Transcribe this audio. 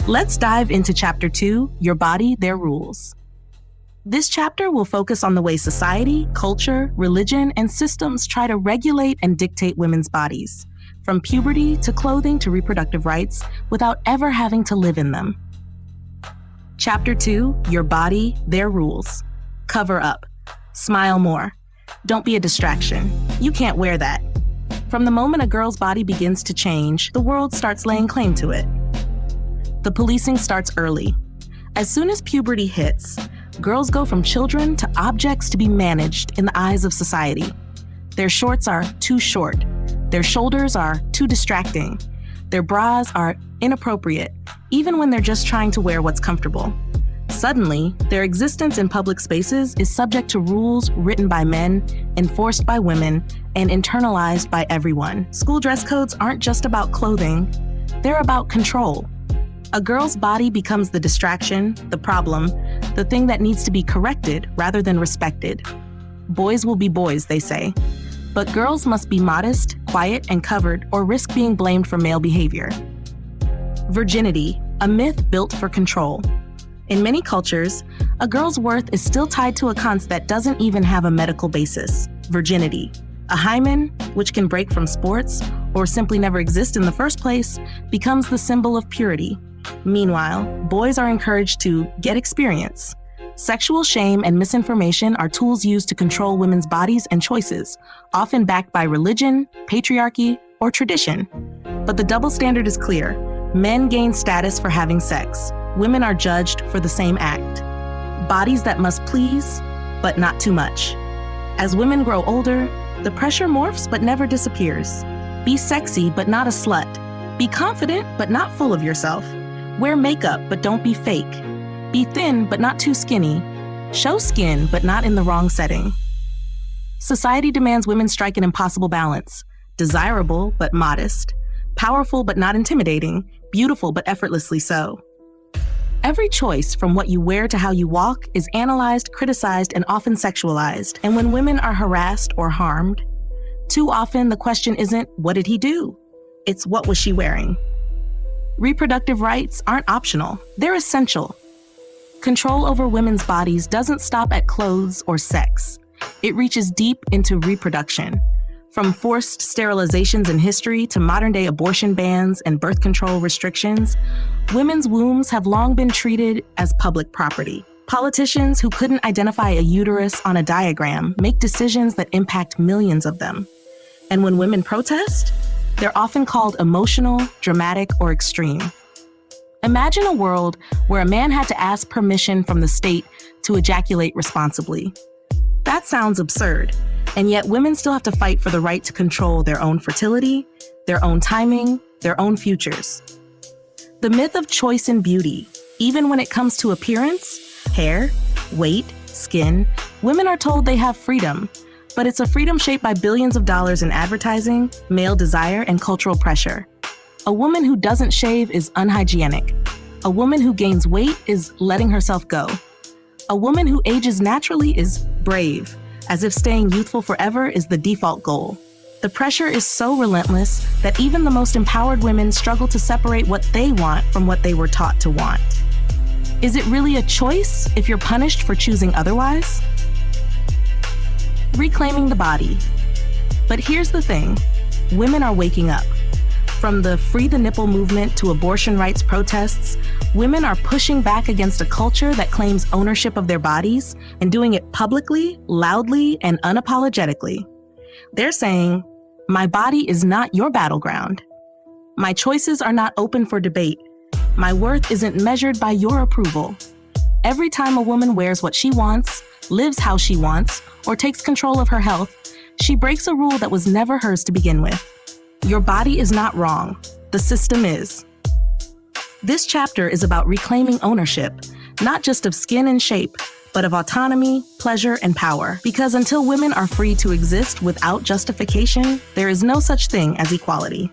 Let's dive into Chapter 2, Your Body, Their Rules. This chapter will focus on the way society, culture, religion, and systems try to regulate and dictate women's bodies, from puberty to clothing to reproductive rights, without ever having to live in them. Chapter 2, Your Body, Their Rules. Cover up. Smile more. Don't be a distraction. You can't wear that. From the moment a girl's body begins to change, the world starts laying claim to it. The policing starts early. As soon as puberty hits, girls go from children to objects to be managed in the eyes of society. Their shorts are too short. Their shoulders are too distracting. Their bras are inappropriate, even when they're just trying to wear what's comfortable. Suddenly, their existence in public spaces is subject to rules written by men, enforced by women, and internalized by everyone. School dress codes aren't just about clothing, they're about control. A girl's body becomes the distraction, the problem, the thing that needs to be corrected rather than respected. Boys will be boys, they say. But girls must be modest, quiet, and covered, or risk being blamed for male behavior. Virginity, a myth built for control. In many cultures, a girl's worth is still tied to a concept that doesn't even have a medical basis: virginity. A hymen, which can break from sports or simply never exist in the first place, becomes the symbol of purity. Meanwhile, boys are encouraged to get experience. Sexual shame and misinformation are tools used to control women's bodies and choices, often backed by religion, patriarchy, or tradition. But the double standard is clear. Men gain status for having sex. Women are judged for the same act. Bodies that must please, but not too much. As women grow older, the pressure morphs but never disappears. Be sexy, but not a slut. Be confident, but not full of yourself. Wear makeup, but don't be fake. Be thin, but not too skinny. Show skin, but not in the wrong setting. Society demands women strike an impossible balance. Desirable, but modest. Powerful, but not intimidating. Beautiful, but effortlessly so. Every choice, from what you wear to how you walk, is analyzed, criticized, and often sexualized. And when women are harassed or harmed, too often the question isn't, what did he do? It's, what was she wearing? Reproductive rights aren't optional, they're essential. Control over women's bodies doesn't stop at clothes or sex. It reaches deep into reproduction. From forced sterilizations in history to modern-day abortion bans and birth control restrictions, women's wombs have long been treated as public property. Politicians who couldn't identify a uterus on a diagram make decisions that impact millions of them. And when women protest, they're often called emotional, dramatic, or extreme. Imagine a world where a man had to ask permission from the state to ejaculate responsibly. That sounds absurd, and yet women still have to fight for the right to control their own fertility, their own timing, their own futures. The myth of choice in beauty, even when it comes to appearance, hair, weight, skin, women are told they have freedom. But it's a freedom shaped by billions of dollars in advertising, male desire, and cultural pressure. A woman who doesn't shave is unhygienic. A woman who gains weight is letting herself go. A woman who ages naturally is brave, as if staying youthful forever is the default goal. The pressure is so relentless that even the most empowered women struggle to separate what they want from what they were taught to want. Is it really a choice if you're punished for choosing otherwise? Reclaiming the body. But here's the thing, women are waking up. From the Free the Nipple movement to abortion rights protests, women are pushing back against a culture that claims ownership of their bodies and doing it publicly, loudly, and unapologetically. They're saying, my body is not your battleground. My choices are not open for debate. My worth isn't measured by your approval. Every time a woman wears what she wants, lives how she wants, or takes control of her health, she breaks a rule that was never hers to begin with. Your body is not wrong. The system is. This chapter is about reclaiming ownership, not just of skin and shape, but of autonomy, pleasure, and power. Because until women are free to exist without justification, there is no such thing as equality.